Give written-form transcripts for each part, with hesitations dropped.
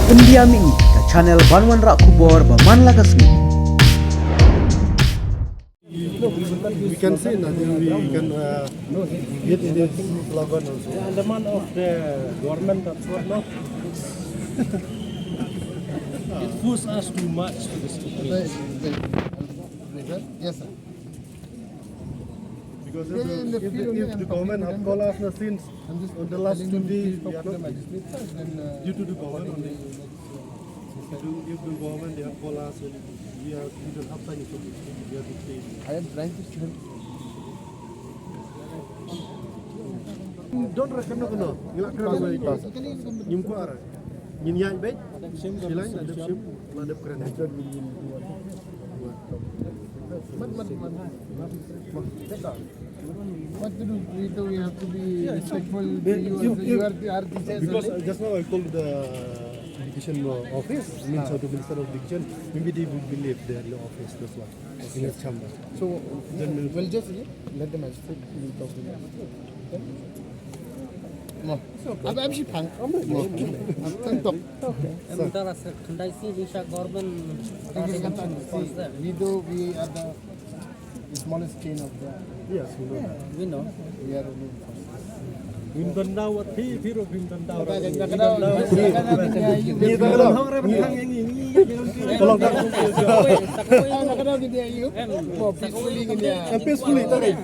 Pendiami ke channel Banwan Rak Kubor Baman Lagasmi. We can see that we can get this slogan also. The man of the government of no. It pushes us too much to the street. Yes, sir. Because if the government have called us since on the last 2 days, we are not due to the government only. If the government they have called us, we don't have time to we have to pay. I am trying to tell. Don't reckon no. Ngilak kena saya kelas. Nyimku arah. Nyinyai baik. Silain ada sim, ada keren. What to do? We have to be respectful. You are teachers. Because just now I called the education office, means the Minister of Education, maybe they would believe they are in the office, that's why, in his chamber. So we'll just let the magistrate talk to them. No. I'm she pang. Sementara kendisi Indonesia government We are the smallest chain of the. Yes, we know that. we know. We are only first. Bintandau what he hero Bintandau. Tolong tak? Peacefully tadi.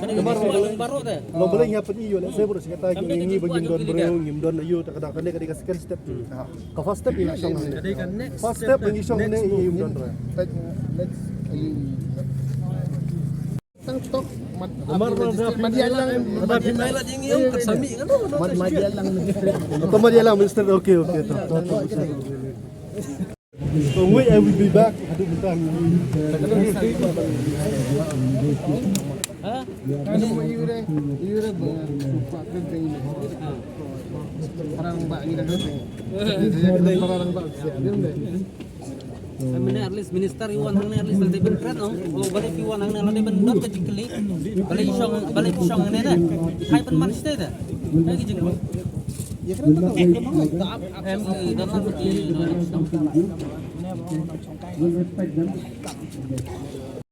Baru deh. Lo boleh nyiapin iyo, saya baru kata ini bagian don bereu, ngimdon iyo, kadang-kadang kadang second step. Ke first step ini song. First step ini song ini ngimdon. Let's tok Madialang Madialang Minister okay. So wait, I will be back. Aduh bentar. At least minister iwan hang at least nanti benpret no. Oh balik iwan hang nanti bendot kecikli. Balik song ini dah. Hai pen manis dah. Lagi jeung. Ya kan tak em dan nanti